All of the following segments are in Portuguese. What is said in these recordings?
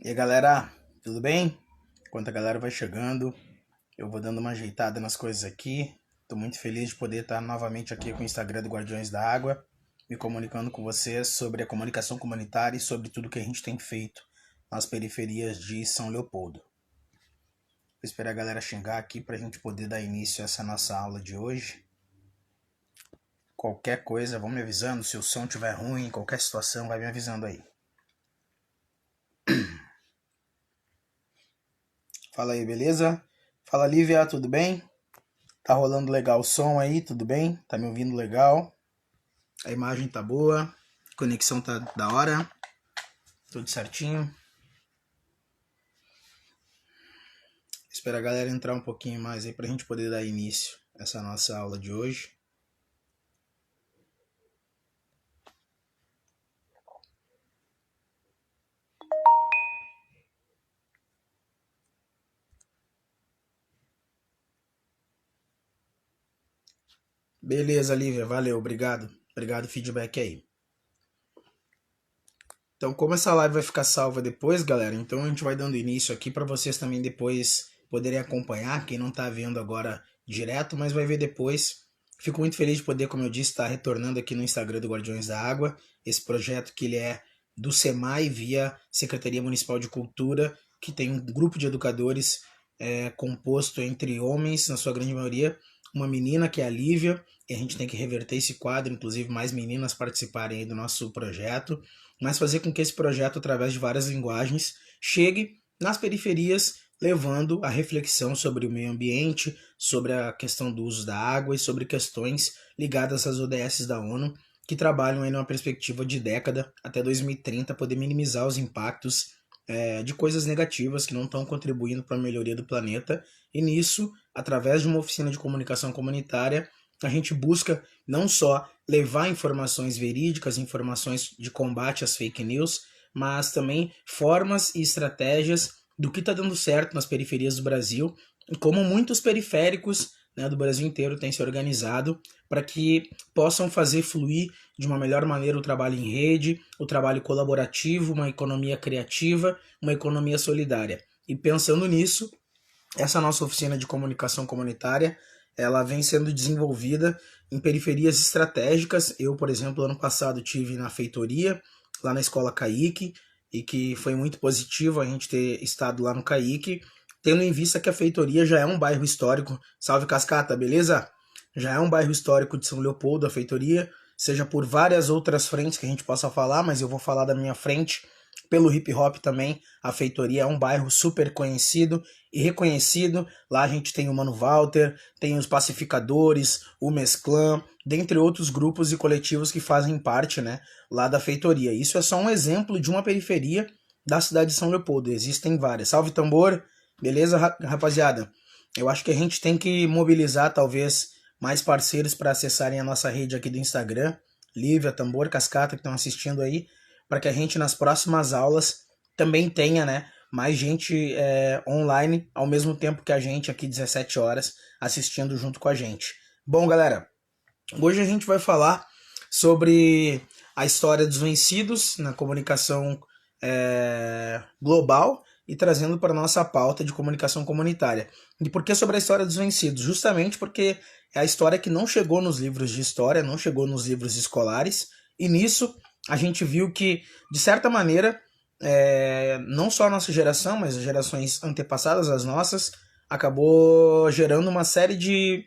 E aí galera, tudo bem? Enquanto a galera vai chegando, eu vou dando uma ajeitada nas coisas aqui. Tô muito feliz de poder estar novamente aqui com o Instagram do Guardiões da Água, me comunicando com vocês sobre a comunicação comunitária e sobre tudo que a gente tem feito nas periferias de São Leopoldo. Vou esperar a galera chegar aqui para a gente poder dar início a essa nossa aula de hoje. Qualquer coisa, vão me avisando. Se o som estiver ruim, qualquer situação, vai me avisando aí. Fala aí, beleza? Fala, Lívia, tudo bem? Tá rolando legal o som aí, tudo bem? Tá me ouvindo legal? A imagem tá boa, a conexão tá da hora, tudo certinho. Espero a galera entrar um pouquinho mais aí pra gente poder dar início a essa nossa aula de hoje. Beleza, Lívia, valeu, obrigado. Obrigado, feedback aí. Então, como essa live vai ficar salva depois, galera, então a gente vai dando início aqui para vocês também depois poderem acompanhar, quem não tá vendo agora direto, mas vai ver depois. Fico muito feliz de poder, como eu disse, estar retornando aqui no Instagram do Guardiões da Água, esse projeto que ele é do SEMAI via Secretaria Municipal de Cultura, que tem um grupo de educadores composto entre homens, na sua grande maioria, uma menina que é a Lívia, e a gente tem que reverter esse quadro, inclusive mais meninas participarem aí do nosso projeto, mas fazer com que esse projeto, através de várias linguagens, chegue nas periferias, levando a reflexão sobre o meio ambiente, sobre a questão do uso da água e sobre questões ligadas às ODS da ONU, que trabalham aí numa perspectiva de década até 2030, poder minimizar os impactos de coisas negativas que não estão contribuindo para a melhoria do planeta. E nisso, através de uma oficina de comunicação comunitária, a gente busca não só levar informações verídicas, informações de combate às fake news, mas também formas e estratégias do que está dando certo nas periferias do Brasil, e como muitos periféricos, né, do Brasil inteiro têm se organizado para que possam fazer fluir de uma melhor maneira o trabalho em rede, o trabalho colaborativo, uma economia criativa, uma economia solidária. E pensando nisso, essa nossa oficina de comunicação comunitária, ela vem sendo desenvolvida em periferias estratégicas. Eu, por exemplo, ano passado tive na feitoria, lá na Escola Caique, e que foi muito positivo a gente ter estado lá no Caique, tendo em vista que a feitoria já é um bairro histórico. Salve Cascata, beleza? Já é um bairro histórico de São Leopoldo, a feitoria, seja por várias outras frentes que a gente possa falar, mas eu vou falar da minha frente. Pelo hip hop também, a feitoria é um bairro super conhecido e reconhecido. Lá a gente tem o Mano Walter, tem os Pacificadores, o Mesclã, dentre outros grupos e coletivos que fazem parte, né, lá da feitoria. Isso é só um exemplo de uma periferia da cidade de São Leopoldo. Existem várias. Salve tambor, beleza, rapaziada? Eu acho que a gente tem que mobilizar talvez mais parceiros para acessarem a nossa rede aqui do Instagram, Lívia, Tambor, Cascata, que estão assistindo aí, para que a gente nas próximas aulas também tenha, né, mais gente online ao mesmo tempo que a gente aqui 17 horas assistindo junto com a gente. Bom, galera, hoje a gente vai falar sobre a história dos vencidos na comunicação global e trazendo para a nossa pauta de comunicação comunitária. E por que sobre a história dos vencidos? Justamente porque é a história que não chegou nos livros de história, não chegou nos livros escolares, e nisso a gente viu que, de certa maneira, não só a nossa geração, mas as gerações antepassadas às nossas, acabou gerando uma série de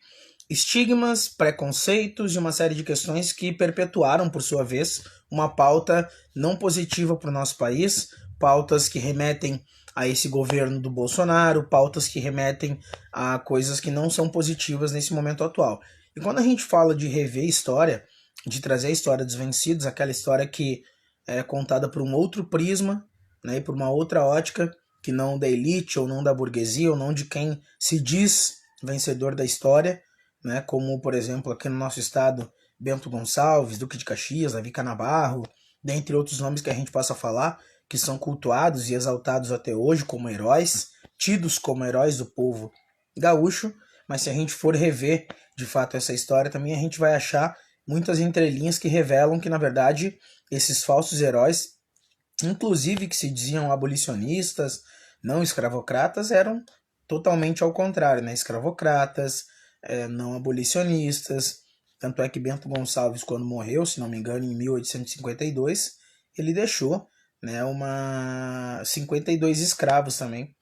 estigmas, preconceitos e uma série de questões que perpetuaram, por sua vez, uma pauta não positiva para o nosso país, pautas que remetem a esse governo do Bolsonaro, pautas que remetem a coisas que não são positivas nesse momento atual. E quando a gente fala de rever história, de trazer a história dos vencidos, aquela história que é contada por um outro prisma, né, e por uma outra ótica, que não da elite, ou não da burguesia, ou não de quem se diz vencedor da história, né, como, por exemplo, aqui no nosso estado, Bento Gonçalves, Duque de Caxias, Davi Canabarro, dentre outros nomes que a gente possa falar, que são cultuados e exaltados até hoje como heróis, tidos como heróis do povo gaúcho, mas se a gente for rever de fato essa história, também a gente vai achar muitas entrelinhas que revelam que, na verdade, esses falsos heróis inclusive que se diziam abolicionistas, não escravocratas, eram totalmente ao contrário, né? Escravocratas, não abolicionistas. Tanto é que Bento Gonçalves, quando morreu, se não me engano, em 1852, ele deixou, né, 52 escravos também,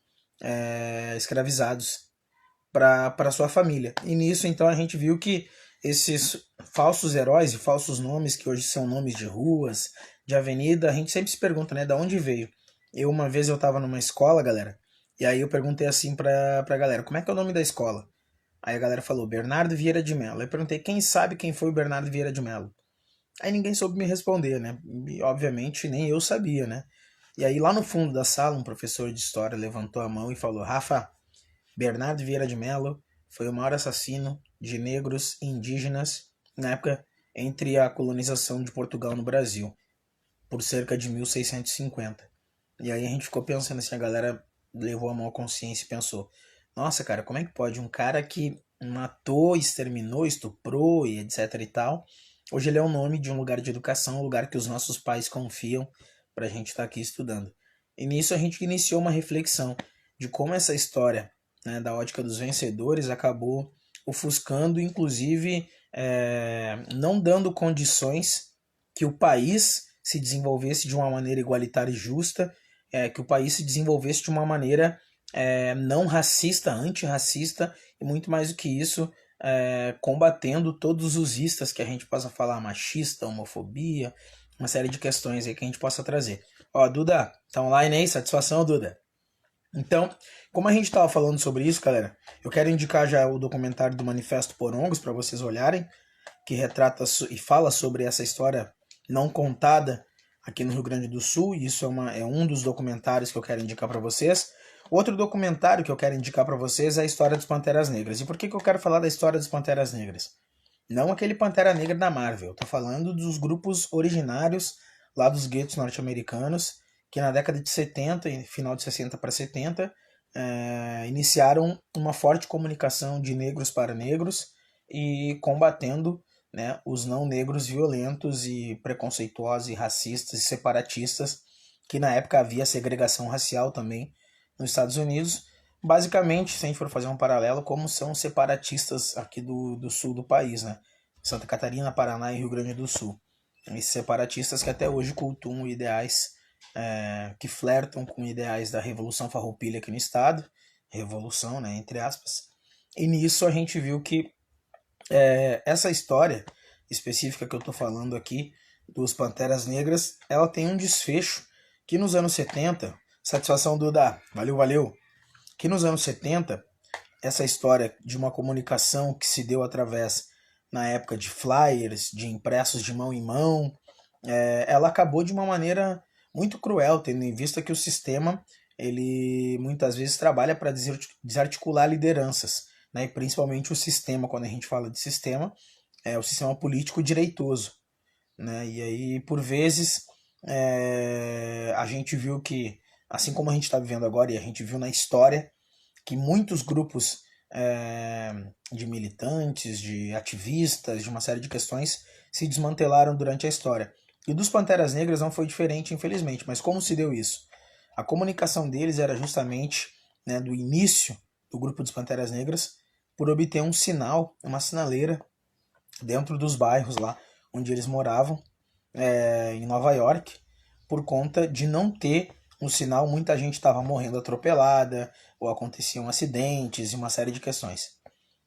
escravizados para sua família. E nisso, então, a gente viu que esses falsos heróis e falsos nomes, que hoje são nomes de ruas, de avenida, a gente sempre se pergunta, né, da onde veio. Uma vez eu tava numa escola, galera, e aí eu perguntei assim pra galera, como é que é o nome da escola? Aí a galera falou, Bernardo Vieira de Mello. Eu perguntei, quem sabe quem foi o Bernardo Vieira de Mello? Aí ninguém soube me responder, né? E, obviamente nem eu sabia, né? E aí lá no fundo da sala, um professor de história levantou a mão e falou, Rafa, Bernardo Vieira de Mello foi o maior assassino de negros e indígenas na época entre a colonização de Portugal no Brasil, por cerca de 1650. E aí a gente ficou pensando assim, a galera levou a mão à consciência e pensou, nossa, cara, como é que pode um cara que matou, exterminou, estuprou e etc e tal, hoje ele é o nome de um lugar de educação, um lugar que os nossos pais confiam pra gente estar aqui estudando. E nisso a gente iniciou uma reflexão de como essa história, né, da ótica dos vencedores acabou ofuscando, inclusive não dando condições que o país se desenvolvesse de uma maneira igualitária e justa, que o país se desenvolvesse de uma maneira não racista, antirracista e muito mais do que isso, combatendo todos os istas que a gente possa falar, machista, homofobia, uma série de questões aí que a gente possa trazer. Ó, Duda, tá online aí? Satisfação, Duda? Então, como a gente estava falando sobre isso, galera, eu quero indicar já o documentário do Manifesto Porongos para vocês olharem, que retrata e fala sobre essa história não contada aqui no Rio Grande do Sul, e isso é um dos documentários que eu quero indicar para vocês. Outro documentário que eu quero indicar para vocês é a história dos Panteras Negras. E por que eu quero falar da história dos Panteras Negras? Não aquele Pantera Negra da Marvel, eu tô falando dos grupos originários lá dos guetos norte-americanos, que na década de 70 e final de 60 para 70 iniciaram uma forte comunicação de negros para negros e combatendo, né, os não negros violentos e preconceituosos e racistas e separatistas, que na época havia segregação racial também nos Estados Unidos. Basicamente, se a gente for fazer um paralelo, como são os separatistas aqui do sul do país, né? Santa Catarina, Paraná e Rio Grande do Sul. Esses separatistas que até hoje cultuam ideais que flertam com ideais da Revolução Farroupilha aqui no estado. Revolução, né, entre aspas. E nisso a gente viu que essa história específica que eu estou falando aqui, dos Panteras Negras, ela tem um desfecho que nos anos 70, satisfação Duda, valeu, valeu, que nos anos 70, essa história de uma comunicação que se deu através, na época, de flyers, de impressos de mão em mão, ela acabou de uma maneira muito cruel, tendo em vista que o sistema, ele muitas vezes trabalha para desarticular lideranças, né? E principalmente o sistema, quando a gente fala de sistema, é o sistema político direitoso, né? E aí, por vezes, a gente viu que, assim como a gente está vivendo agora, e a gente viu na história, que muitos grupos de militantes, de ativistas, de uma série de questões se desmantelaram durante a história. E dos Panteras Negras não foi diferente, infelizmente. Mas como se deu isso? A comunicação deles era justamente, né, do início do grupo dos Panteras Negras, por obter um sinal, uma sinaleira, dentro dos bairros lá onde eles moravam, em Nova York, por conta de não ter um sinal, muita gente estava morrendo atropelada, ou aconteciam acidentes e uma série de questões.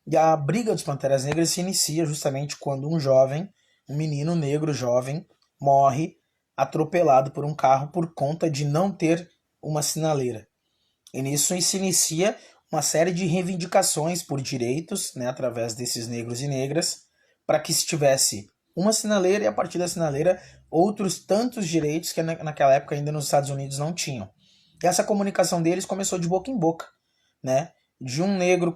E a briga dos Panteras Negras se inicia justamente quando um menino negro jovem, morre atropelado por um carro por conta de não ter uma sinaleira. E nisso se inicia uma série de reivindicações por direitos, né, através desses negros e negras, para que se tivesse uma sinaleira e a partir da sinaleira outros tantos direitos que naquela época ainda nos Estados Unidos não tinham. E essa comunicação deles começou de boca em boca, né? De um negro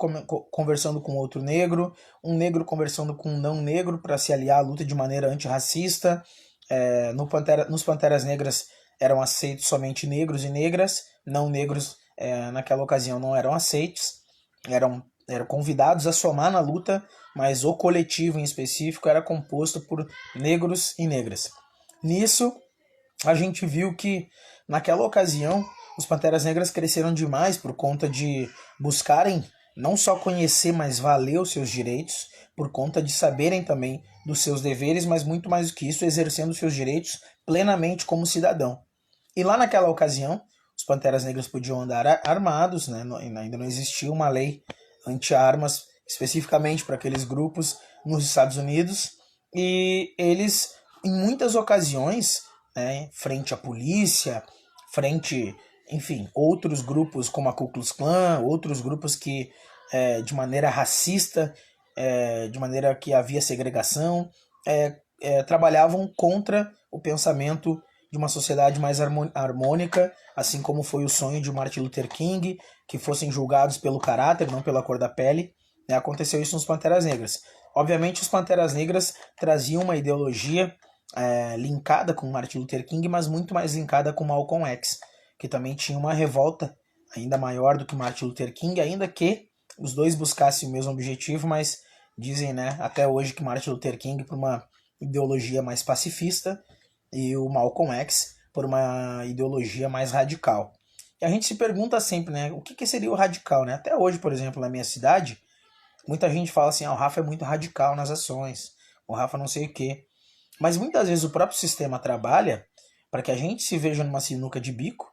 conversando com outro negro, um negro conversando com um não negro para se aliar à luta de maneira antirracista. Nos Panteras Negras eram aceitos somente negros e negras, não negros naquela ocasião não eram aceitos, eram convidados a somar na luta, mas o coletivo em específico era composto por negros e negras. Nisso, a gente viu que naquela ocasião os Panteras Negras cresceram demais por conta de buscarem não só conhecer, mas valer os seus direitos, por conta de saberem também dos seus deveres, mas muito mais do que isso, exercendo os seus direitos plenamente como cidadão. E lá naquela ocasião, os Panteras Negras podiam andar armados, né? Ainda não existia uma lei anti-armas especificamente para aqueles grupos nos Estados Unidos, e eles, em muitas ocasiões, né, frente à polícia, frente, enfim, outros grupos como a Ku Klux Klan, outros grupos que, de maneira racista, de maneira que havia segregação, trabalhavam contra o pensamento de uma sociedade mais harmônica, assim como foi o sonho de Martin Luther King, que fossem julgados pelo caráter, não pela cor da pele. Né? Aconteceu isso nos Panteras Negras. Obviamente, os Panteras Negras traziam uma ideologia linkada com Martin Luther King, mas muito mais linkada com Malcolm X, que também tinha uma revolta ainda maior do que Martin Luther King, ainda que os dois buscassem o mesmo objetivo, mas dizem, né, até hoje que Martin Luther King por uma ideologia mais pacifista e o Malcolm X por uma ideologia mais radical. E a gente se pergunta sempre, né, o que seria o radical, né? Até hoje, por exemplo, na minha cidade, muita gente fala assim, o Rafa é muito radical nas ações, o Rafa não sei o quê. Mas muitas vezes o próprio sistema trabalha para que a gente se veja numa sinuca de bico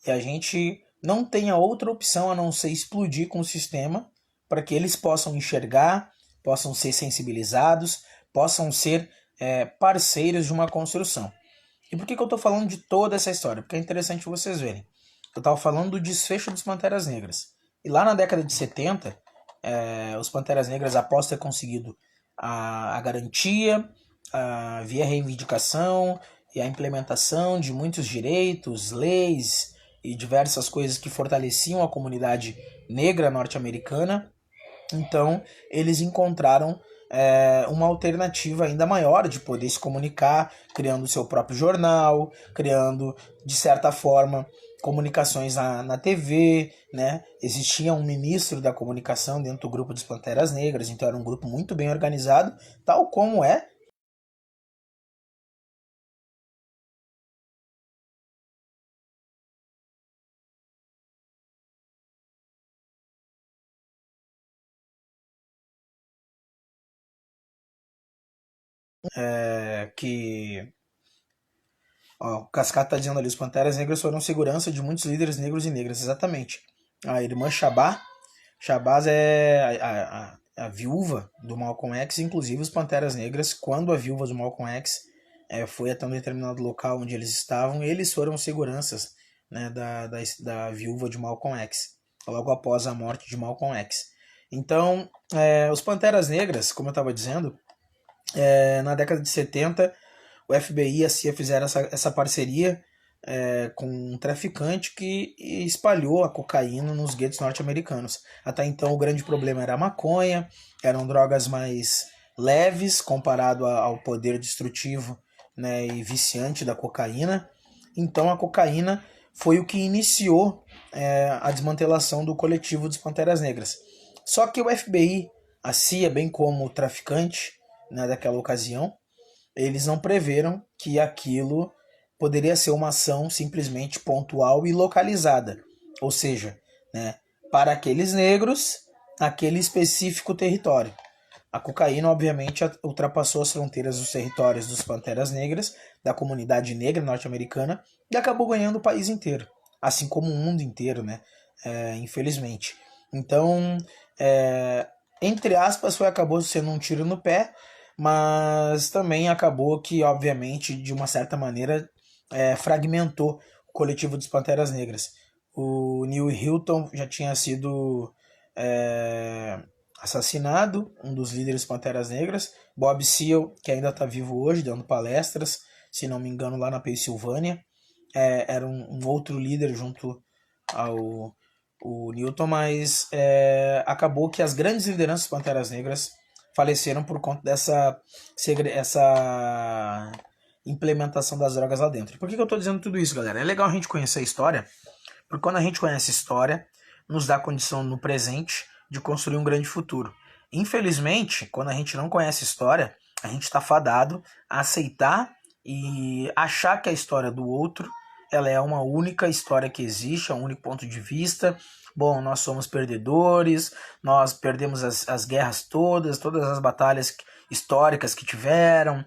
e a gente não tenha outra opção a não ser explodir com o sistema para que eles possam enxergar, possam ser sensibilizados, possam ser parceiros de uma construção. E por que eu estou falando de toda essa história? Porque é interessante vocês verem. Eu estava falando do desfecho dos Panteras Negras. E lá na década de 70, os Panteras Negras, após ter conseguido a garantia, via reivindicação e a implementação de muitos direitos, leis e diversas coisas que fortaleciam a comunidade negra norte-americana, então eles encontraram uma alternativa ainda maior de poder se comunicar, criando o seu próprio jornal, criando, de certa forma, comunicações na TV, né? Existia um ministro da comunicação dentro do grupo dos Panteras Negras, então era um grupo muito bem organizado, tal como é que ó, o Cascata está dizendo ali, os Panteras Negras foram segurança de muitos líderes negros e negras, exatamente. A irmã Shabazz é a viúva do Malcolm X, inclusive os Panteras Negras, quando a viúva do Malcolm X foi até um determinado local onde eles estavam, eles foram seguranças, né, da viúva de Malcolm X, logo após a morte de Malcolm X. Então, os Panteras Negras, como eu estava dizendo, na década de 70, o FBI e a CIA fizeram essa parceria com um traficante que espalhou a cocaína nos guetos norte-americanos. Até então o grande problema era a maconha, eram drogas mais leves comparado ao poder destrutivo, né, e viciante da cocaína. Então a cocaína foi o que iniciou a desmantelação do coletivo dos Panteras Negras. Só que o FBI, a CIA, bem como o traficante, né, daquela ocasião, eles não preveram que aquilo poderia ser uma ação simplesmente pontual e localizada, ou seja, né, para aqueles negros, naquele específico território. A cocaína, obviamente, ultrapassou as fronteiras dos territórios dos Panteras Negras, da comunidade negra norte-americana, e acabou ganhando o país inteiro, assim como o mundo inteiro, né? Infelizmente. Então, entre aspas, acabou sendo um tiro no pé, mas também acabou que, obviamente, de uma certa maneira, fragmentou o coletivo dos Panteras Negras. O Neil Hilton já tinha sido assassinado, um dos líderes Panteras Negras. Bob Seale, que ainda está vivo hoje, dando palestras, se não me engano, lá na Pensilvânia. Era um outro líder junto ao Newton, mas acabou que as grandes lideranças Panteras Negras faleceram por conta dessa implementação das drogas lá dentro. Por que eu estou dizendo tudo isso, galera? É legal a gente conhecer a história, porque quando a gente conhece a história, nos dá condição no presente de construir um grande futuro. Infelizmente, quando a gente não conhece a história, a gente está fadado a aceitar e achar que a história do outro ela é uma única história que existe, é um único ponto de vista. Bom, nós somos perdedores, nós perdemos as guerras todas as batalhas históricas que tiveram,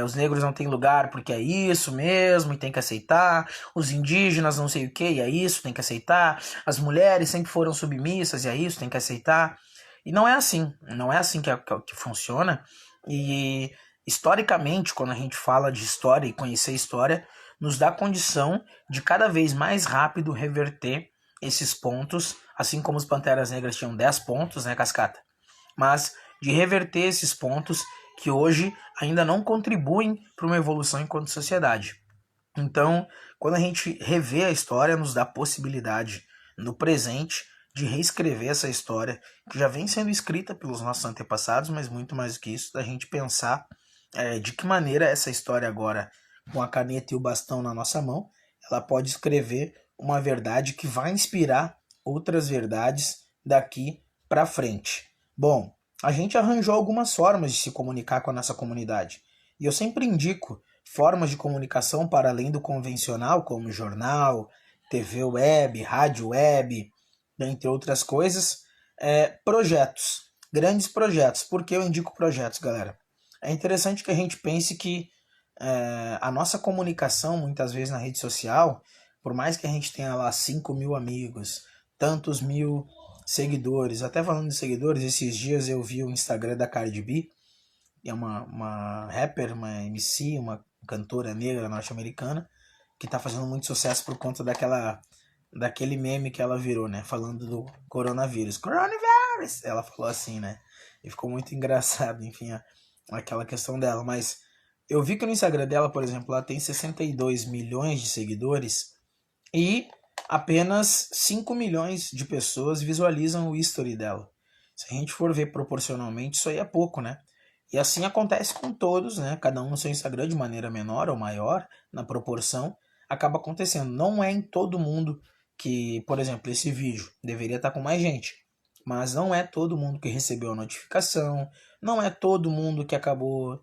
os negros não têm lugar porque é isso mesmo e tem que aceitar, os indígenas não sei o que e é isso, tem que aceitar, as mulheres sempre foram submissas e é isso, tem que aceitar. E não é assim, não é assim que funciona. E historicamente, quando a gente fala de história e conhecer história, nos dá condição de cada vez mais rápido reverter esses pontos, assim como os Panteras Negras tinham 10 pontos, né, Cascata? Mas de reverter esses pontos que hoje ainda não contribuem para uma evolução enquanto sociedade. Então, quando a gente revê a história, nos dá possibilidade no presente de reescrever essa história que já vem sendo escrita pelos nossos antepassados, mas muito mais do que isso, da gente pensar de que maneira essa história agora, com a caneta e o bastão na nossa mão, ela pode escrever uma verdade que vai inspirar outras verdades daqui para frente. Bom, a gente arranjou algumas formas de se comunicar com a nossa comunidade. E eu sempre indico formas de comunicação para além do convencional, como jornal, TV web, rádio web, entre outras coisas, projetos, grandes projetos. Por que eu indico projetos, galera? É interessante que a gente pense que a nossa comunicação, muitas vezes na rede social, por mais que a gente tenha lá 5 mil amigos, tantos mil seguidores, até falando de seguidores, esses dias eu vi o Instagram da Cardi B, que é uma rapper, uma MC, uma cantora negra norte-americana, que tá fazendo muito sucesso por conta daquele meme que ela virou, né? Falando do coronavírus. Coronavirus! Ela falou assim, né? E ficou muito engraçado, enfim, aquela questão dela. Mas eu vi que no Instagram dela, por exemplo, ela tem 62 milhões de seguidores e apenas 5 milhões de pessoas visualizam o history dela. Se a gente for ver proporcionalmente, isso aí é pouco, né? E assim acontece com todos, né? Cada um no seu Instagram de maneira menor ou maior, na proporção, acaba acontecendo. Não é em todo mundo que, por exemplo, esse vídeo deveria estar com mais gente. Mas não é todo mundo que recebeu a notificação, não é todo mundo que acabou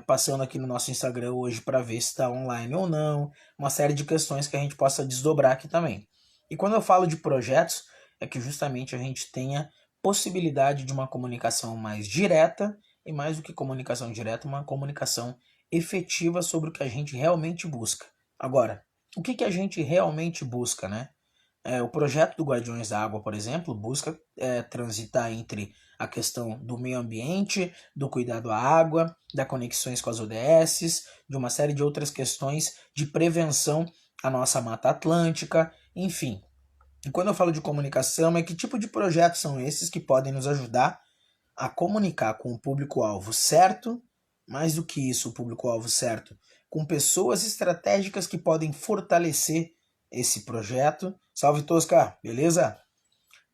passando aqui no nosso Instagram hoje para ver se está online ou não. Uma série de questões que a gente possa desdobrar aqui também. E quando eu falo de projetos, é que justamente a gente tenha possibilidade de uma comunicação mais direta e mais do que comunicação direta, uma comunicação efetiva sobre o que a gente realmente busca. Agora, o que a gente realmente busca, né? O projeto do Guardiões da Água, por exemplo, busca transitar entre a questão do meio ambiente, do cuidado à água, das conexões com as ODSs, de uma série de outras questões de prevenção à nossa Mata Atlântica, enfim. E quando eu falo de comunicação, que tipo de projetos são esses que podem nos ajudar a comunicar com o público-alvo certo, mais do que isso, o público-alvo certo, com pessoas estratégicas que podem fortalecer esse projeto. Salve Tosca, beleza?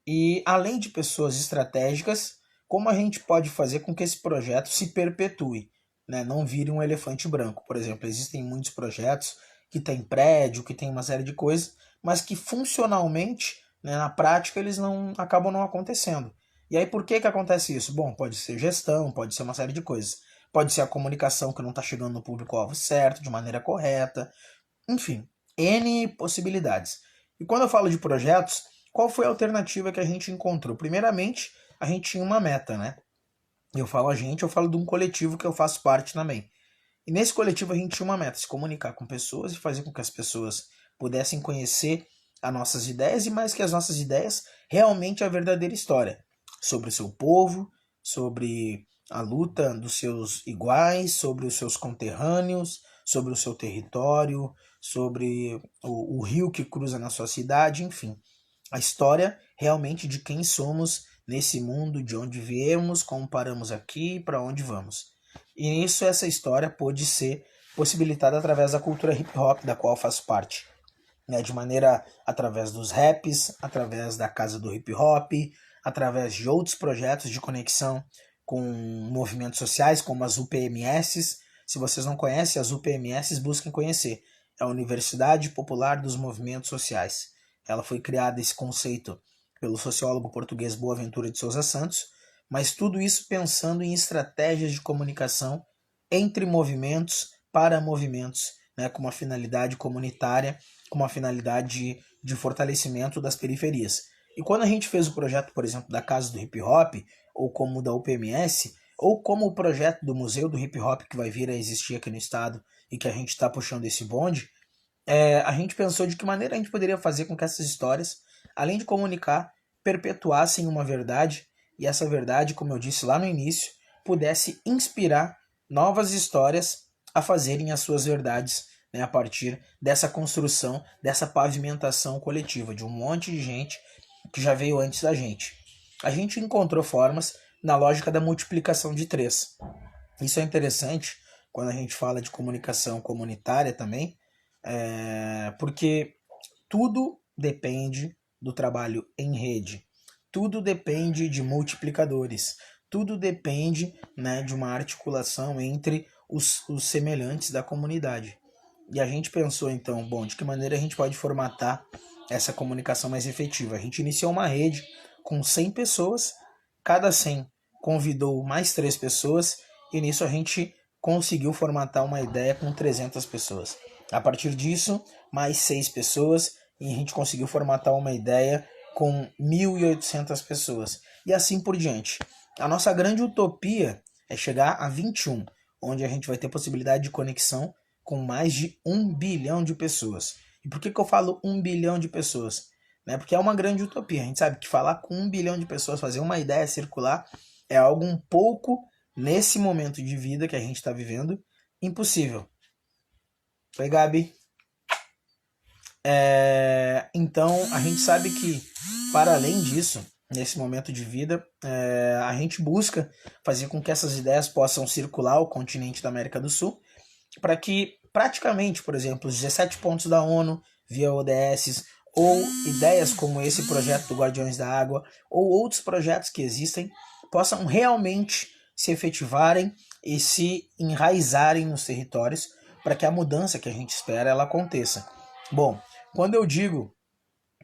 E além de pessoas estratégicas, como a gente pode fazer com que esse projeto se perpetue, né? Não vire um elefante branco. Por exemplo, existem muitos projetos que têm prédio, que tem uma série de coisas, mas que funcionalmente, né, na prática, eles acabam não acontecendo. E aí por que acontece isso? Bom, pode ser gestão, pode ser uma série de coisas. Pode ser a comunicação que não está chegando no público-alvo certo, de maneira correta. Enfim, N possibilidades. E quando eu falo de projetos, qual foi a alternativa que a gente encontrou? Primeiramente, a gente tinha uma meta, né? Eu falo a gente, eu falo de um coletivo que eu faço parte também. E nesse coletivo a gente tinha uma meta, se comunicar com pessoas e fazer com que as pessoas pudessem conhecer as nossas ideias e mais que as nossas ideias, realmente a verdadeira história sobre o seu povo, sobre a luta dos seus iguais, sobre os seus conterrâneos, sobre o seu território, sobre o rio que cruza na sua cidade, enfim. A história realmente de quem somos nesse mundo, de onde viemos, como paramos aqui e para onde vamos. E nisso essa história pôde ser possibilitada através da cultura hip hop, da qual eu faço parte. De maneira através dos raps, através da Casa do Hip Hop, através de outros projetos de conexão com movimentos sociais, como as UPMS. Se vocês não conhecem as UPMS, busquem conhecer. É a Universidade Popular dos Movimentos Sociais. Ela foi criada, esse conceito, pelo sociólogo português Boaventura de Souza Santos, mas tudo isso pensando em estratégias de comunicação entre movimentos para movimentos, né, com uma finalidade comunitária, com uma finalidade de fortalecimento das periferias. E quando a gente fez o projeto, por exemplo, da Casa do Hip Hop, ou como o da UPMS, ou como o projeto do Museu do Hip Hop que vai vir a existir aqui no estado e que a gente está puxando esse bonde, a gente pensou de que maneira a gente poderia fazer com que essas histórias, além de comunicar, perpetuassem uma verdade, e essa verdade, como eu disse lá no início, pudesse inspirar novas histórias a fazerem as suas verdades, né, a partir dessa construção, dessa pavimentação coletiva, de um monte de gente que já veio antes da gente. A gente encontrou formas na lógica da multiplicação de 3. Isso é interessante quando a gente fala de comunicação comunitária também, porque tudo depende do trabalho em rede, tudo depende de multiplicadores, tudo depende, né, de uma articulação entre os semelhantes da comunidade. E a gente pensou então, bom, de que maneira a gente pode formatar essa comunicação mais efetiva. A gente iniciou uma rede com 100 pessoas, cada 100 convidou mais 3 pessoas, e nisso a gente conseguiu formatar uma ideia com 300 pessoas. A partir disso, mais 6 pessoas, e a gente conseguiu formatar uma ideia com 1.800 pessoas. E assim por diante. A nossa grande utopia é chegar a 21, onde a gente vai ter possibilidade de conexão com mais de 1 bilhão de pessoas. E por que eu falo 1 bilhão de pessoas? Porque é uma grande utopia. A gente sabe que falar com 1 bilhão de pessoas, fazer uma ideia circular, é algo um pouco, nesse momento de vida que a gente está vivendo, impossível. Oi, Gabi. Então, a gente sabe que, para além disso, nesse momento de vida, a gente busca fazer com que essas ideias possam circular o continente da América do Sul, para que praticamente, por exemplo, os 17 pontos da ONU, via ODS, ou ideias como esse projeto do Guardiões da Água, ou outros projetos que existem, possam realmente se efetivarem e se enraizarem nos territórios, para que a mudança que a gente espera ela aconteça. Bom, quando eu digo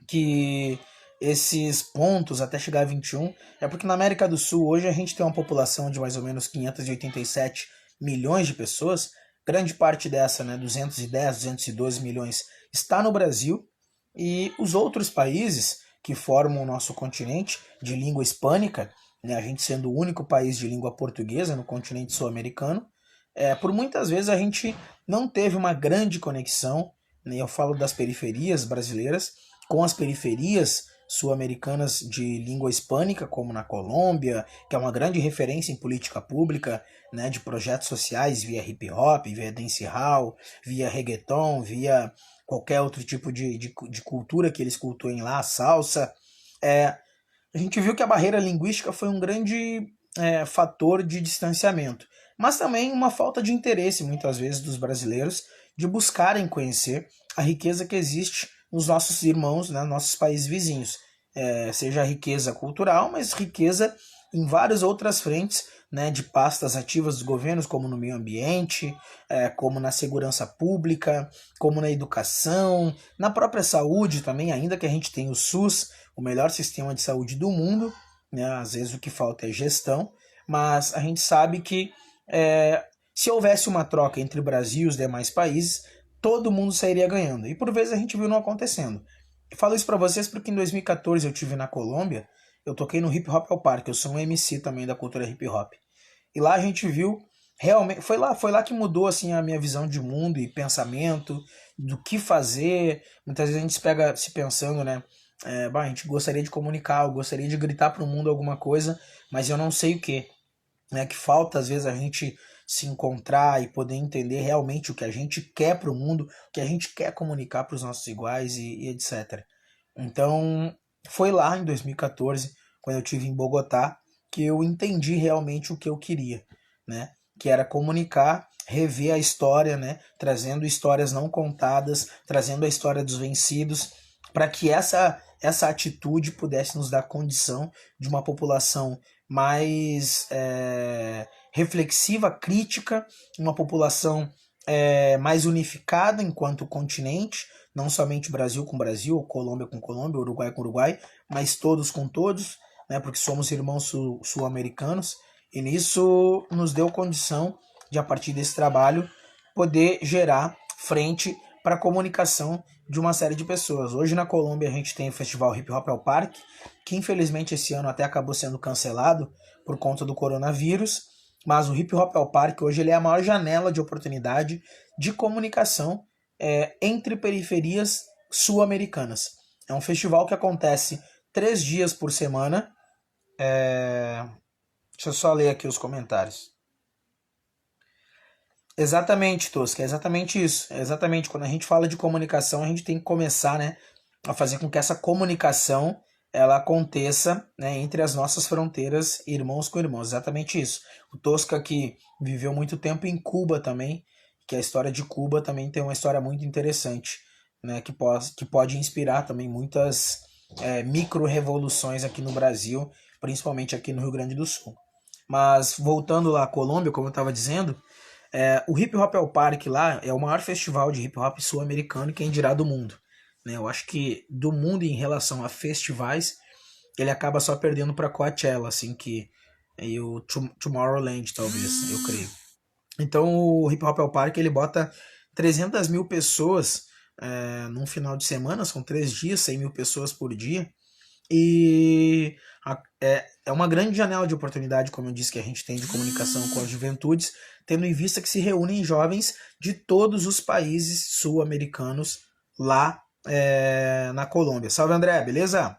que esses pontos até chegar a 21, é porque na América do Sul hoje a gente tem uma população de mais ou menos 587 milhões de pessoas, grande parte dessa, 210, 212 milhões, está no Brasil, e os outros países que formam o nosso continente de língua hispânica, a gente sendo o único país de língua portuguesa no continente sul-americano, por muitas vezes a gente não teve uma grande conexão, eu falo das periferias brasileiras, com as periferias sul-americanas de língua hispânica, como na Colômbia, que é uma grande referência em política pública, de projetos sociais via hip hop, via dancehall, via reggaeton, via qualquer outro tipo de cultura que eles cultuem lá, salsa. A gente viu que a barreira linguística foi um grande fator de distanciamento, mas também uma falta de interesse, muitas vezes, dos brasileiros de buscarem conhecer a riqueza que existe nos nossos irmãos, nossos países vizinhos. Seja riqueza cultural, mas riqueza em várias outras frentes, de pastas ativas dos governos, como no meio ambiente, como na segurança pública, como na educação, na própria saúde também, ainda que a gente tenha o SUS, o melhor sistema de saúde do mundo, às vezes o que falta é gestão, mas a gente sabe que se houvesse uma troca entre o Brasil e os demais países, todo mundo sairia ganhando. E por vezes a gente viu não acontecendo. Eu falo isso para vocês porque em 2014 eu estive na Colômbia, eu toquei no Hip Hop ao Parque, eu sou um MC também da cultura hip hop. E lá a gente viu, realmente, foi lá que mudou assim, a minha visão de mundo e pensamento, do que fazer. Muitas vezes a gente se pega se pensando, a gente gostaria de comunicar, eu gostaria de gritar para o mundo alguma coisa, mas eu não sei o que. Que falta às vezes a gente se encontrar e poder entender realmente o que a gente quer para o mundo, o que a gente quer comunicar para os nossos iguais e etc. Então, foi lá em 2014, quando eu estive em Bogotá, que eu entendi realmente o que eu queria, que era comunicar, rever a história, trazendo histórias não contadas, trazendo a história dos vencidos, para que essa atitude pudesse nos dar condição de uma população mais reflexiva, crítica, uma população mais unificada enquanto continente, não somente Brasil com Brasil, Colômbia com Colômbia, Uruguai com Uruguai, mas todos com todos, porque somos irmãos sul-americanos, e nisso nos deu condição de, a partir desse trabalho, poder gerar frente para a comunicação de uma série de pessoas. Hoje na Colômbia a gente tem o festival Hip Hop ao Parque, que infelizmente esse ano até acabou sendo cancelado por conta do coronavírus, mas o Hip Hop ao Parque hoje ele é a maior janela de oportunidade de comunicação entre periferias sul-americanas. É um festival que acontece 3 dias por semana. Deixa eu só ler aqui os comentários. Exatamente, Tosca, é exatamente isso. É exatamente, quando a gente fala de comunicação, a gente tem que começar, né, a fazer com que essa comunicação ela aconteça, né, entre as nossas fronteiras, irmãos com irmãos. Exatamente isso. O Tosca, que viveu muito tempo em Cuba também, que a história de Cuba também tem uma história muito interessante, né, que pode inspirar também muitas micro-revoluções aqui no Brasil, principalmente aqui no Rio Grande do Sul. Mas voltando lá à Colômbia, como eu estava dizendo, o Hip Hop ao Parque lá é o maior festival de hip hop sul-americano e quem dirá do mundo. Né? Eu acho que do mundo em relação a festivais, ele acaba só perdendo para Coachella, assim, e o Tomorrowland, talvez, eu creio. Então o Hip Hop ao Parque ele bota 300 mil pessoas num final de semana, são 3 dias, 100 mil pessoas por dia. E é uma grande janela de oportunidade, como eu disse, que a gente tem de comunicação com as juventudes, tendo em vista que se reúnem jovens de todos os países sul-americanos lá na Colômbia. Salve, André, beleza?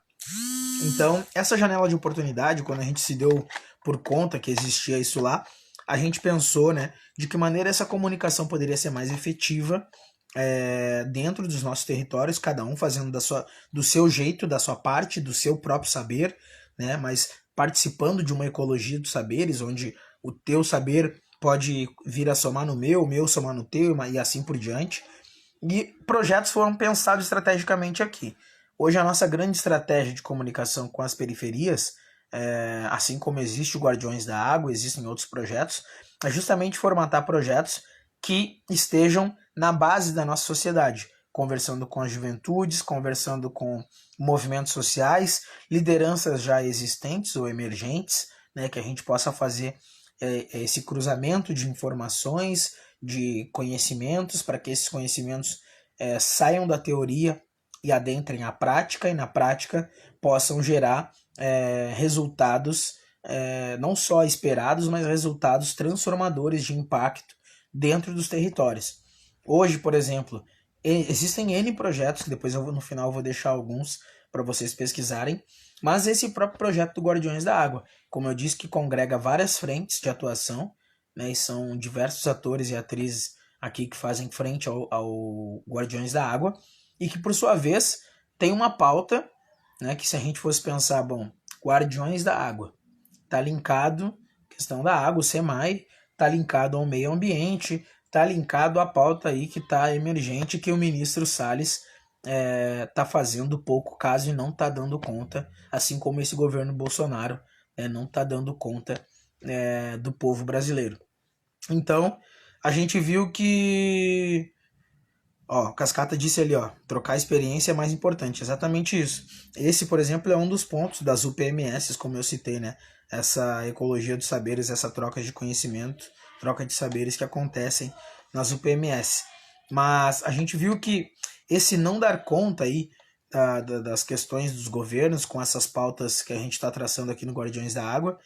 Então, essa janela de oportunidade, quando a gente se deu por conta que existia isso lá, a gente pensou, né, de que maneira essa comunicação poderia ser mais efetiva dentro dos nossos territórios, cada um fazendo do seu jeito, da sua parte, do seu próprio saber, né, mas participando de uma ecologia dos saberes, onde o teu saber pode vir a somar no meu, o meu somar no teu, e assim por diante. E projetos foram pensados estrategicamente aqui. Hoje a nossa grande estratégia de comunicação com as periferias, assim como existe o Guardiões da Água, existem outros projetos, é justamente formatar projetos que estejam na base da nossa sociedade, conversando com as juventudes, conversando com movimentos sociais, lideranças já existentes ou emergentes, né, que a gente possa fazer esse cruzamento de informações, de conhecimentos, para que esses conhecimentos saiam da teoria e adentrem a prática, e na prática possam gerar resultados não só esperados, mas resultados transformadores de impacto dentro dos territórios. Hoje, por exemplo, existem N projetos, que depois no final eu vou deixar alguns para vocês pesquisarem, mas esse próprio projeto do Guardiões da Água, como eu disse, que congrega várias frentes de atuação, né, e são diversos atores e atrizes aqui que fazem frente ao Guardiões da Água, e que por sua vez tem uma pauta, né, que se a gente fosse pensar, bom, Guardiões da Água, está linkado à questão da água, o SEMAI, está linkado ao meio ambiente, está linkado à pauta aí que está emergente, que o ministro Salles está fazendo pouco caso e não está dando conta, assim como esse governo Bolsonaro não está dando conta do povo brasileiro. Então, a gente viu que... Ó, Cascata disse ali, ó, trocar experiência é mais importante. Exatamente isso. Esse, por exemplo, é um dos pontos das UPMS, como eu citei, né? Essa ecologia dos saberes, essa troca de conhecimento, troca de saberes que acontecem nas UPMS. Mas a gente viu que esse não dar conta aí das questões dos governos com essas pautas que a gente está traçando aqui no Guardiões da Água,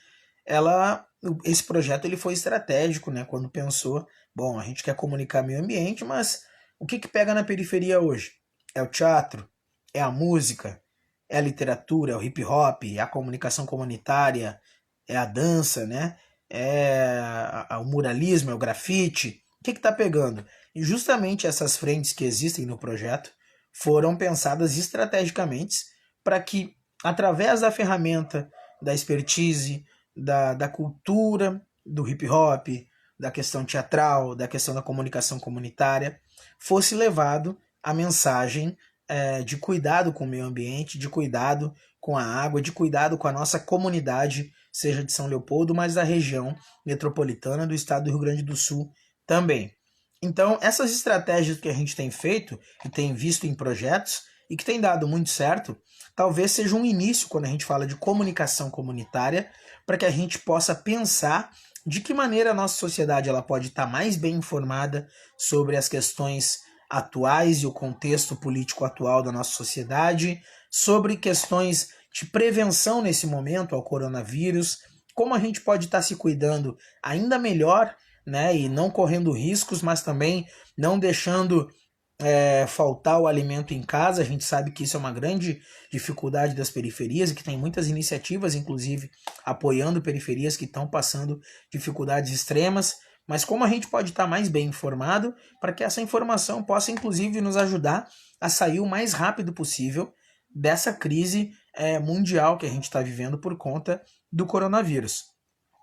esse projeto ele foi estratégico, né? Quando pensou, bom, a gente quer comunicar meio ambiente, mas o que pega na periferia hoje? É o teatro? É a música? É a literatura? É o hip hop? É a comunicação comunitária? É a dança, né? É o muralismo? É o grafite? O que está pegando? E justamente essas frentes que existem no projeto foram pensadas estrategicamente para que, através da ferramenta, da expertise, da cultura, do hip hop, da questão teatral, da questão da comunicação comunitária, fosse levado a mensagem de cuidado com o meio ambiente, de cuidado com a água, de cuidado com a nossa comunidade, seja de São Leopoldo, mas da região metropolitana do estado do Rio Grande do Sul também. Então, essas estratégias que a gente tem feito e tem visto em projetos e que tem dado muito certo, talvez seja um início quando a gente fala de comunicação comunitária, para que a gente possa pensar de que maneira a nossa sociedade ela pode estar mais bem informada sobre as questões atuais e o contexto político atual da nossa sociedade, sobre questões de prevenção nesse momento ao coronavírus, como a gente pode estar se cuidando ainda melhor, né, e não correndo riscos, mas também não deixando faltar o alimento em casa. A gente sabe que isso é uma grande dificuldade das periferias e que tem muitas iniciativas, inclusive, apoiando periferias que estão passando dificuldades extremas. Mas como a gente pode estar mais bem informado para que essa informação possa, inclusive, nos ajudar a sair o mais rápido possível dessa crise mundial que a gente está vivendo por conta do coronavírus.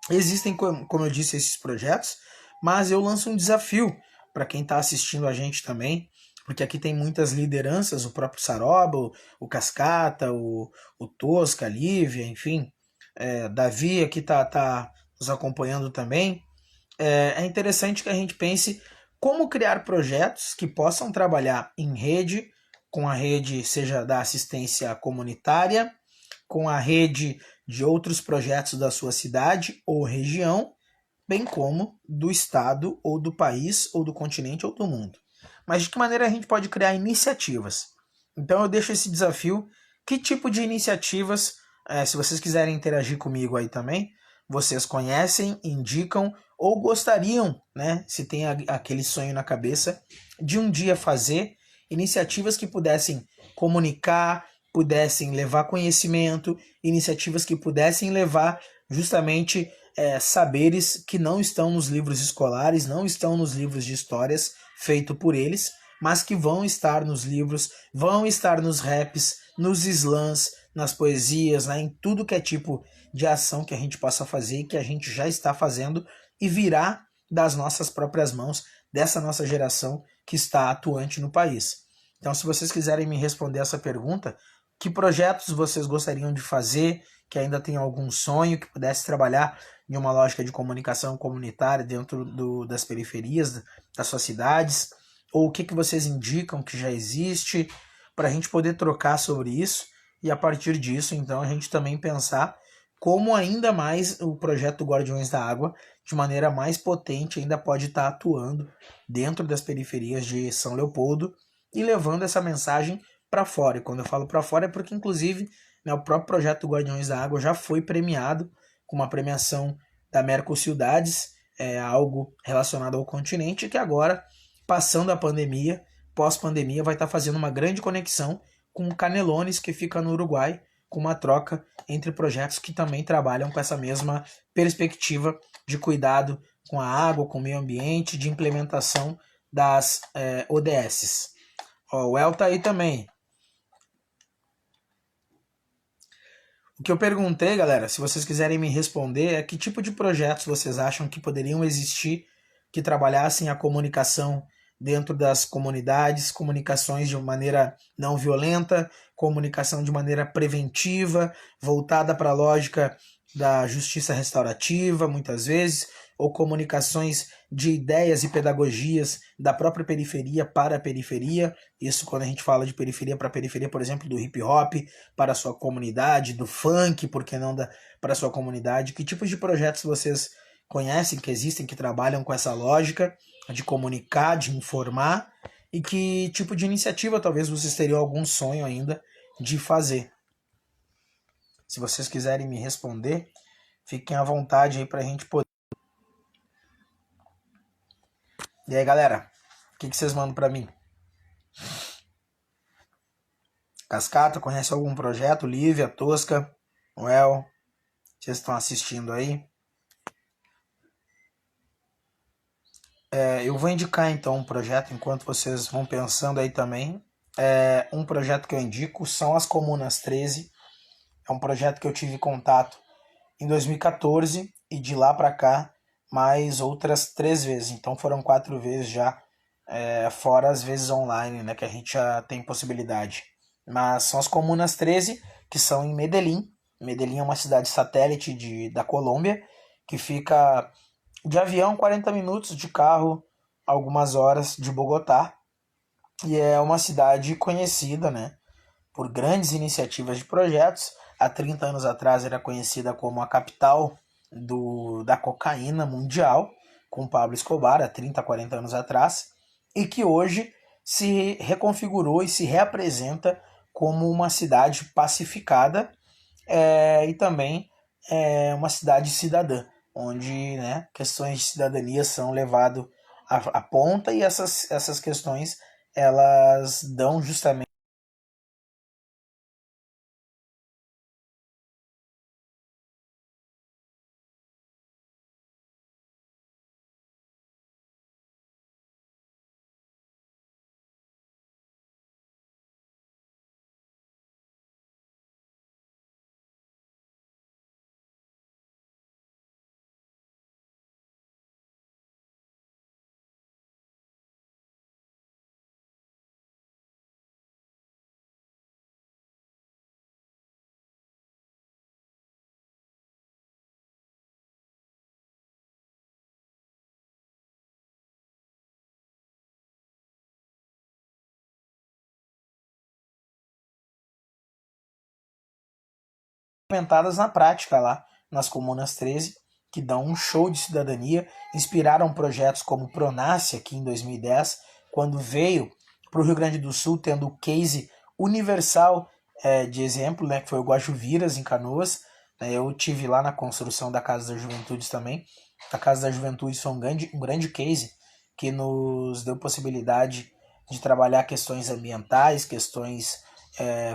Existem, como eu disse, esses projetos, mas eu lanço um desafio para quem está assistindo a gente também, porque aqui tem muitas lideranças, o próprio Saroba, o Cascata, o Tosca, a Lívia, enfim, Davi aqui tá nos acompanhando também. É interessante que a gente pense como criar projetos que possam trabalhar em rede, com a rede seja da assistência comunitária, com a rede de outros projetos da sua cidade ou região, bem como do estado ou do país ou do continente ou do mundo. Mas de que maneira a gente pode criar iniciativas? Então eu deixo esse desafio. Que tipo de iniciativas, se vocês quiserem interagir comigo aí também, vocês conhecem, indicam ou gostariam, né, se tem aquele sonho na cabeça, de um dia fazer iniciativas que pudessem comunicar, pudessem levar conhecimento, iniciativas que pudessem levar justamente saberes que não estão nos livros escolares, não estão nos livros de histórias feito por eles, mas que vão estar nos livros, vão estar nos raps, nos slams, nas poesias, né, em tudo que é tipo de ação que a gente possa fazer, que a gente já está fazendo e virá das nossas próprias mãos, dessa nossa geração que está atuante no país. Então, se vocês quiserem me responder essa pergunta, que projetos vocês gostariam de fazer, que ainda tem algum sonho, que pudesse trabalhar em uma lógica de comunicação comunitária dentro das periferias das suas cidades, ou o que vocês indicam que já existe, para a gente poder trocar sobre isso e a partir disso, então, a gente também pensar como ainda mais o projeto Guardiões da Água, de maneira mais potente, ainda pode estar atuando dentro das periferias de São Leopoldo e levando essa mensagem para fora. E quando eu falo para fora é porque, inclusive, né, o próprio projeto Guardiões da Água já foi premiado com uma premiação da Mercocidades, algo relacionado ao continente, que agora, passando a pandemia, pós-pandemia, vai estar fazendo uma grande conexão com o Canelones, que fica no Uruguai, com uma troca entre projetos que também trabalham com essa mesma perspectiva de cuidado com a água, com o meio ambiente, de implementação das ODSs. O El tá aí também. O que eu perguntei, galera, se vocês quiserem me responder, é que tipo de projetos vocês acham que poderiam existir que trabalhassem a comunicação dentro das comunidades, comunicações de maneira não violenta, comunicação de maneira preventiva, voltada para a lógica da justiça restaurativa, muitas vezes, ou comunicações de ideias e pedagogias da própria periferia para a periferia. Isso quando a gente fala de periferia para periferia, por exemplo, do hip hop para a sua comunidade, do funk, por que não para a sua comunidade. Que tipos de projetos vocês conhecem, que existem, que trabalham com essa lógica de comunicar, de informar, e que tipo de iniciativa talvez vocês teriam algum sonho ainda de fazer? Se vocês quiserem me responder, fiquem à vontade aí para a gente poder. E aí, galera, o que vocês mandam para mim? Cascata, conhece algum projeto? Lívia, Tosca, Noel, vocês estão assistindo aí? Eu vou indicar então um projeto, enquanto vocês vão pensando aí também. Um projeto que eu indico são as Comunas 13. É um projeto que eu tive contato em 2014 e de lá para cá mais outras 3 vezes. Então foram 4 vezes já, fora as vezes online, né, que a gente já tem possibilidade. Mas são as Comunas 13, que são em Medellín. Medellín é uma cidade satélite da Colômbia, que fica de avião 40 minutos, de carro algumas horas de Bogotá. E é uma cidade conhecida, né, por grandes iniciativas de projetos. Há 30 anos atrás era conhecida como a capital da cocaína mundial, com Pablo Escobar, há 30, 40 anos atrás, e que hoje se reconfigurou e se reapresenta como uma cidade pacificada, e também uma cidade cidadã, onde, né, questões de cidadania são levadas à ponta, e essas questões elas dão justamente implementadas na prática lá nas Comunas 13, que dão um show de cidadania, inspiraram projetos como o Pronasce aqui em 2010, quando veio para o Rio Grande do Sul, tendo o case universal de exemplo, né, que foi o Guajuviras, em Canoas. Eu tive lá na construção da Casa das Juventudes também. A Casa das Juventudes foi um grande case que nos deu possibilidade de trabalhar questões ambientais, questões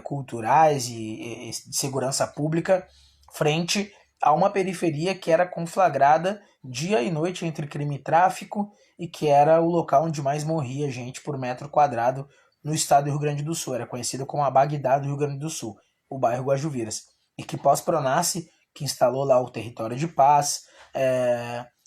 culturais e de segurança pública, frente a uma periferia que era conflagrada dia e noite entre crime e tráfico, e que era o local onde mais morria gente por metro quadrado no estado do Rio Grande do Sul. Era conhecido como a Bagdá do Rio Grande do Sul, o bairro Guajuviras. E que pós-Pronace, que instalou lá o território de paz,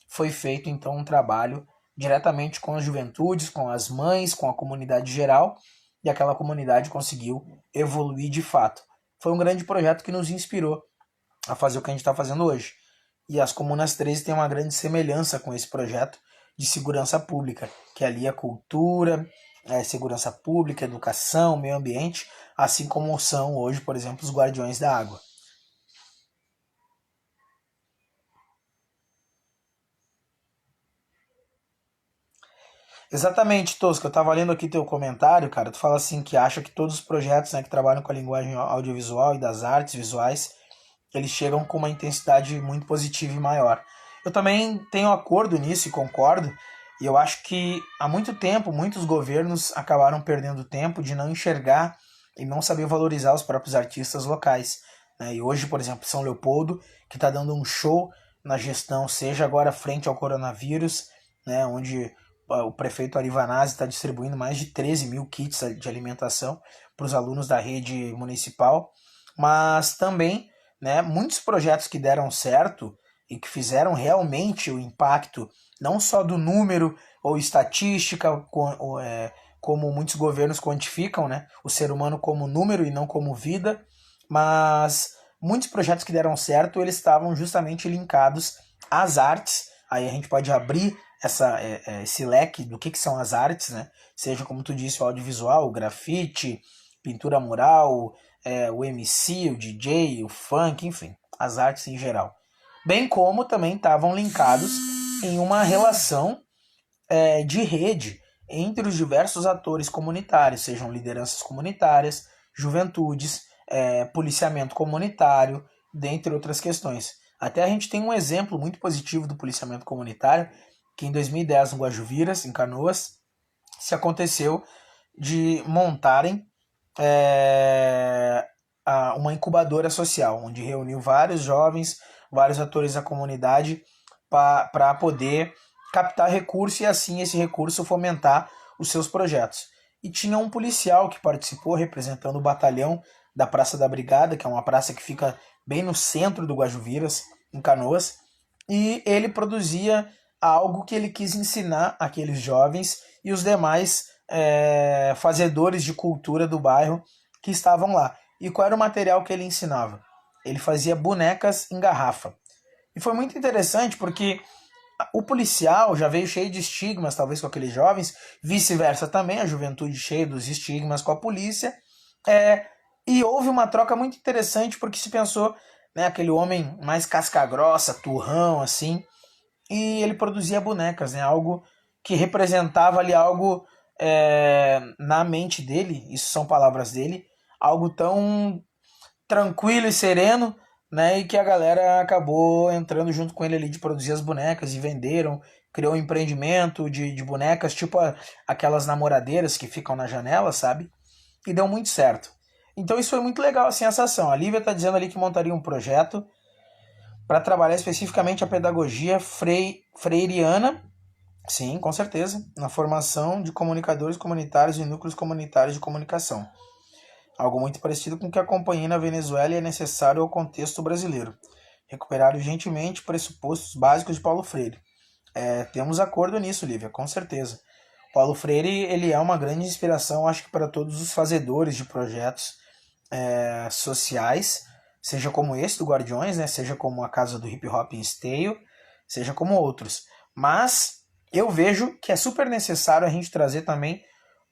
foi feito então um trabalho diretamente com as juventudes, com as mães, com a comunidade geral, e aquela comunidade conseguiu evoluir de fato. Foi um grande projeto que nos inspirou a fazer o que a gente está fazendo hoje. E as Comunas 13 têm uma grande semelhança com esse projeto de segurança pública, que alia cultura, segurança pública, educação, meio ambiente, assim como são hoje, por exemplo, os Guardiões da Água. Exatamente, Tosca. Eu tava lendo aqui teu comentário, cara. Tu fala assim que acha que todos os projetos, né, que trabalham com a linguagem audiovisual e das artes visuais, eles chegam com uma intensidade muito positiva e maior. Eu também tenho acordo nisso e concordo. E eu acho que há muito tempo muitos governos acabaram perdendo tempo de não enxergar e não saber valorizar os próprios artistas locais, né? E hoje, por exemplo, São Leopoldo, que está dando um show na gestão, seja agora frente ao coronavírus, né, onde o prefeito Arivanazzi está distribuindo mais de 13 mil kits de alimentação para os alunos da rede municipal, mas também, né, muitos projetos que deram certo e que fizeram realmente o impacto, não só do número ou estatística, como muitos governos quantificam, né, o ser humano como número e não como vida, mas muitos projetos que deram certo, eles estavam justamente linkados às artes. Aí a gente pode abrir esse leque do que são as artes, né? Seja, como tu disse, o audiovisual, o grafite, pintura mural, o MC, o DJ, o funk, enfim, as artes em geral. Bem como também estavam linkados em uma relação de rede entre os diversos atores comunitários, sejam lideranças comunitárias, juventudes, policiamento comunitário, dentre outras questões. Até a gente tem um exemplo muito positivo do policiamento comunitário, que em 2010, no Guajuviras, em Canoas, se aconteceu de montarem uma incubadora social, onde reuniu vários jovens, vários atores da comunidade para poder captar recurso e assim esse recurso fomentar os seus projetos. E tinha um policial que participou representando o batalhão da Praça da Brigada, que é uma praça que fica bem no centro do Guajuviras, em Canoas, e ele produzia algo que ele quis ensinar aqueles jovens e os demais fazedores de cultura do bairro que estavam lá. E qual era o material que ele ensinava? Ele fazia bonecas em garrafa. E foi muito interessante porque o policial já veio cheio de estigmas, talvez com aqueles jovens, vice-versa também, a juventude cheia dos estigmas com a polícia. E houve uma troca muito interessante porque se pensou, né, aquele homem mais casca-grossa, turrão, assim, e ele produzia bonecas, né, algo que representava ali algo na mente dele, isso são palavras dele, algo tão tranquilo e sereno, né? E que a galera acabou entrando junto com ele ali de produzir as bonecas e venderam, criou um empreendimento de bonecas, tipo aquelas namoradeiras que ficam na janela, sabe? E deu muito certo. Então isso foi muito legal, assim, essa ação. A Lívia tá dizendo ali que montaria um projeto para trabalhar especificamente a pedagogia freiriana, sim, com certeza, na formação de comunicadores comunitários e núcleos comunitários de comunicação. Algo muito parecido com o que acompanhei na Venezuela e é necessário ao contexto brasileiro. Recuperar urgentemente pressupostos básicos de Paulo Freire. Temos acordo nisso, Lívia, com certeza. Paulo Freire ele é uma grande inspiração, acho que para todos os fazedores de projetos sociais, seja como esse do Guardiões, né, seja como a Casa do Hip Hop em Esteio, seja como outros. Mas eu vejo que é super necessário a gente trazer também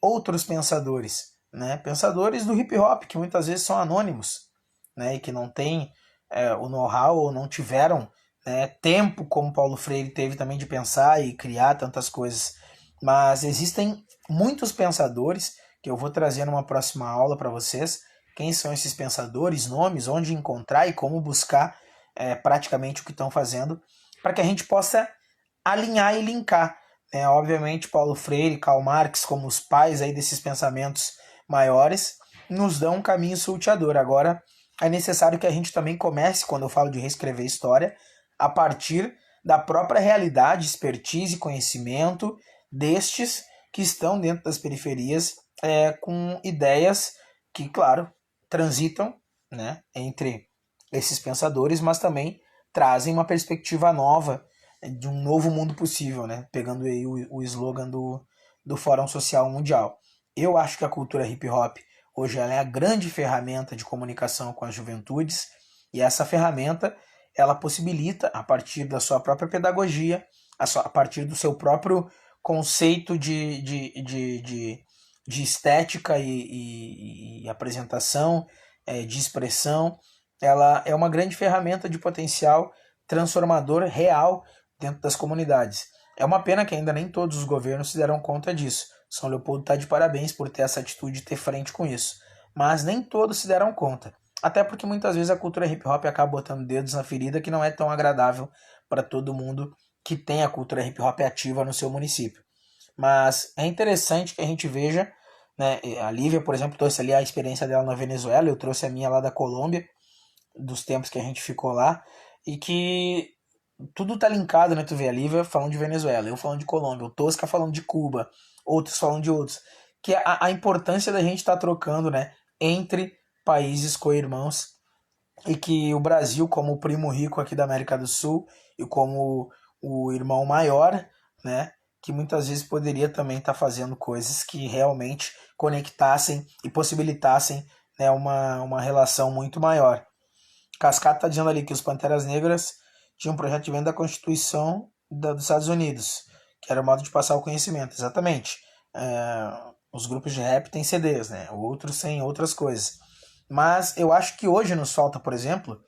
outros pensadores, né, pensadores do hip hop que muitas vezes são anônimos, né, e que não têm o know-how ou não tiveram tempo como Paulo Freire teve também de pensar e criar tantas coisas. Mas existem muitos pensadores que eu vou trazer numa próxima aula para vocês. Quem são esses pensadores, nomes, onde encontrar e como buscar praticamente o que estão fazendo, para que a gente possa alinhar e linkar. Obviamente, Paulo Freire e Karl Marx, como os pais aí desses pensamentos maiores, nos dão um caminho salteador. Agora, é necessário que a gente também comece, quando eu falo de reescrever história, a partir da própria realidade, expertise e conhecimento destes que estão dentro das periferias com ideias que, claro, transitam, né, entre esses pensadores, mas também trazem uma perspectiva nova de um novo mundo possível, né, pegando aí o slogan do Fórum Social Mundial. Eu acho que a cultura hip hop hoje ela é a grande ferramenta de comunicação com as juventudes, e essa ferramenta ela possibilita, a partir da sua própria pedagogia, a partir do seu próprio conceito de estética e apresentação, de expressão, ela é uma grande ferramenta de potencial transformador real dentro das comunidades. É uma pena que ainda nem todos os governos se deram conta disso. São Leopoldo está de parabéns por ter essa atitude de ter frente com isso. Mas nem todos se deram conta. Até porque muitas vezes a cultura hip hop acaba botando dedos na ferida que não é tão agradável para todo mundo que tem a cultura hip hop ativa no seu município. Mas é interessante que a gente veja, né, a Lívia, por exemplo, trouxe ali a experiência dela na Venezuela, eu trouxe a minha lá da Colômbia, dos tempos que a gente ficou lá, e que tudo tá linkado, né? Tu vê a Lívia falando de Venezuela, eu falando de Colômbia, o Tosca falando de Cuba, outros falando de outros. Que a importância da gente estar trocando, né, entre países co-irmãos, e que o Brasil, como o primo rico aqui da América do Sul e como o irmão maior, né, que muitas vezes poderia também estar fazendo coisas que realmente conectassem e possibilitassem, né, uma relação muito maior. Cascata está dizendo ali que os Panteras Negras tinham um projeto de venda da Constituição dos Estados Unidos, que era o modo de passar o conhecimento, exatamente. Os grupos de rap têm CDs, né? Outros têm outras coisas. Mas eu acho que hoje nos falta, por exemplo,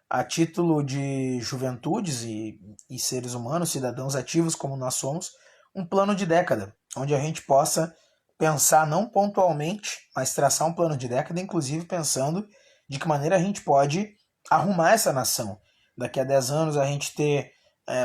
a título de juventudes e seres humanos, cidadãos ativos como nós somos, um plano de década, onde a gente possa pensar não pontualmente, mas traçar um plano de década, inclusive pensando de que maneira a gente pode arrumar essa nação. Daqui a 10 anos a gente ter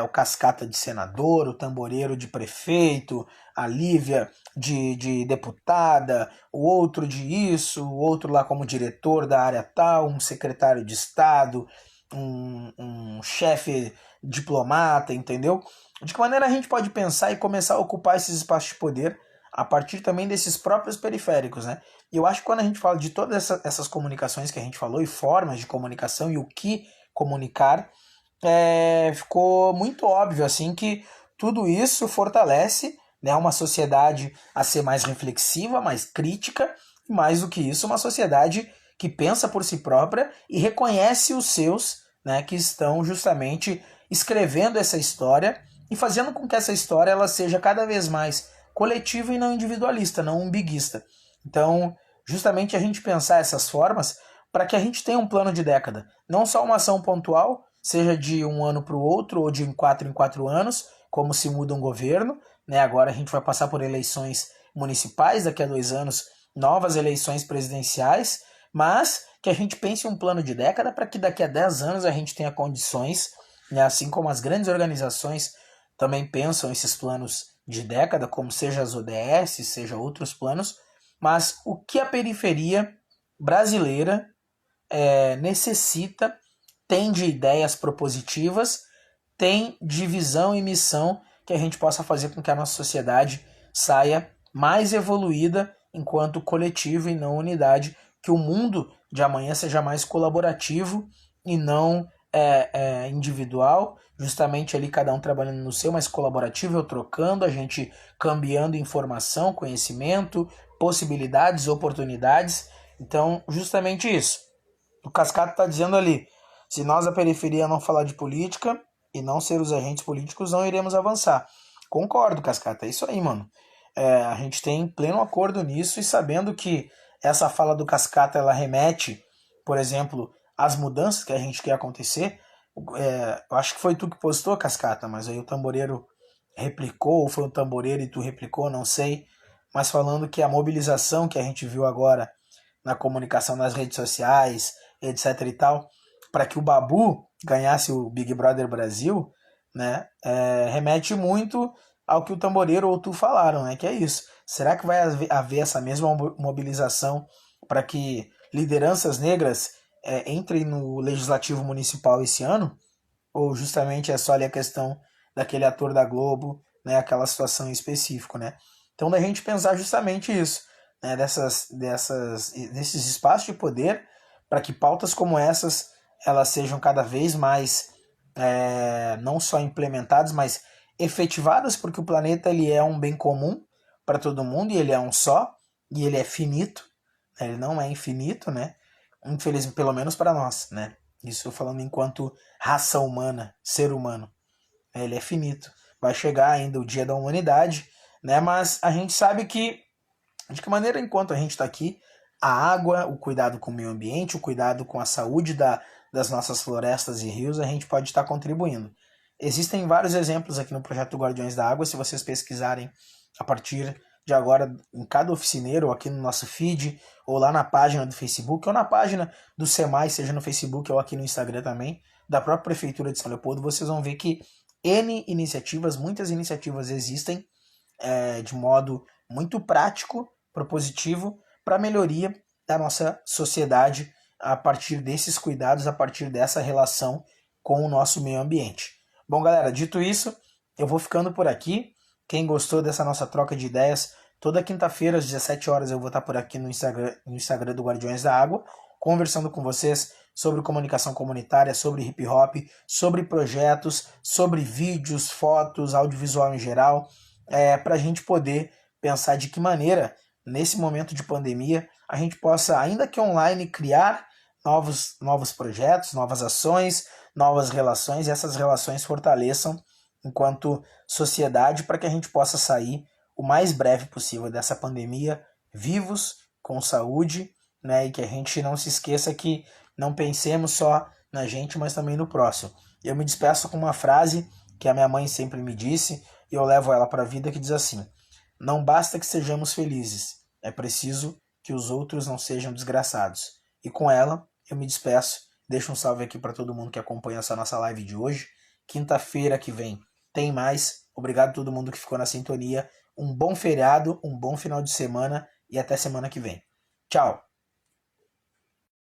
o Cascata de senador, o Tamboreiro de prefeito, a Lívia de deputada, o outro de isso, o outro lá como diretor da área tal, um secretário de Estado, um chefe diplomata, entendeu? De que maneira a gente pode pensar e começar a ocupar esses espaços de poder a partir também desses próprios periféricos, né? E eu acho que quando a gente fala de todas essas comunicações que a gente falou e formas de comunicação e o que comunicar, ficou muito óbvio assim que tudo isso fortalece, né, uma sociedade a ser mais reflexiva, mais crítica e, mais do que isso, uma sociedade que pensa por si própria e reconhece os seus, né, que estão justamente escrevendo essa história e fazendo com que essa história ela seja cada vez mais coletiva e não individualista, não umbiguista. Então, justamente a gente pensar essas formas para que a gente tenha um plano de década. Não só uma ação pontual, seja de um ano para o outro ou de em 4 anos, como se muda um governo, né? Agora a gente vai passar por eleições municipais, daqui a 2 anos, novas eleições presidenciais, mas que a gente pense um plano de década para que daqui a 10 anos a gente tenha condições, né? Assim como as grandes organizações também pensam esses planos de década, como seja as ODS, seja outros planos, mas o que a periferia brasileira necessita, tem de ideias propositivas, tem de visão e missão que a gente possa fazer com que a nossa sociedade saia mais evoluída enquanto coletivo e não unidade, que o mundo de amanhã seja mais colaborativo e não individual, justamente ali cada um trabalhando no seu, mas colaborativo, eu trocando, a gente cambiando informação, conhecimento, possibilidades, oportunidades. Então, justamente isso. O Cascata está dizendo ali, se nós da periferia não falar de política e não ser os agentes políticos, não iremos avançar. Concordo, Cascata, é isso aí, mano. A gente tem pleno acordo nisso e sabendo que essa fala do Cascata, ela remete, por exemplo, às mudanças que a gente quer acontecer. Eu acho que foi tu que postou, Cascata, mas aí o Tamboreiro replicou, ou foi o Tamboreiro e tu replicou, não sei. Mas falando que a mobilização que a gente viu agora na comunicação nas redes sociais, etc e tal, para que o Babu ganhasse o Big Brother Brasil, né, remete muito ao que o Tamboreiro ou tu falaram, né, que é isso. Será que vai haver essa mesma mobilização para que lideranças negras entrem no Legislativo Municipal esse ano? Ou justamente é só ali a questão daquele ator da Globo, né, aquela situação em específico, né? Então da gente pensar justamente isso, né, desses espaços de poder, para que pautas como essas elas sejam cada vez mais não só implementadas, mas efetivadas, porque o planeta ele é um bem comum para todo mundo e ele é um só e ele é finito, né? Ele não é infinito, né? Infelizmente, pelo menos para nós, né? Isso falando enquanto raça humana, ser humano, ele é finito. Vai chegar ainda o dia da humanidade, né? Mas a gente sabe que de que maneira, enquanto a gente está aqui, a água, o cuidado com o meio ambiente, o cuidado com a saúde das nossas florestas e rios, a gente pode estar contribuindo. Existem vários exemplos aqui no projeto Guardiões da Água, se vocês pesquisarem a partir de agora em cada oficineiro, ou aqui no nosso feed, ou lá na página do Facebook, ou na página do SEMAI, seja no Facebook ou aqui no Instagram também, da própria Prefeitura de São Leopoldo, vocês vão ver que N iniciativas, muitas iniciativas existem de modo muito prático, propositivo, para a melhoria da nossa sociedade a partir desses cuidados, a partir dessa relação com o nosso meio ambiente. Bom, galera, dito isso, eu vou ficando por aqui. Quem gostou dessa nossa troca de ideias, toda quinta-feira às 17 horas eu vou estar por aqui no Instagram do Guardiões da Água, conversando com vocês sobre comunicação comunitária, sobre hip hop, sobre projetos, sobre vídeos, fotos, audiovisual em geral, para a gente poder pensar de que maneira, nesse momento de pandemia, a gente possa, ainda que online, criar novos projetos, novas ações, novas relações, e essas relações fortaleçam enquanto sociedade para que a gente possa sair o mais breve possível dessa pandemia, vivos, com saúde, né, e que a gente não se esqueça que não pensemos só na gente, mas também no próximo. Eu me despeço com uma frase que a minha mãe sempre me disse, e eu levo ela para a vida, que diz assim: não basta que sejamos felizes, é preciso que os outros não sejam desgraçados. E com ela, eu me despeço, deixo um salve aqui para todo mundo que acompanha essa nossa live de hoje. Quinta-feira que vem tem mais. Obrigado a todo mundo que ficou na sintonia. Um bom feriado, um bom final de semana e até semana que vem. Tchau!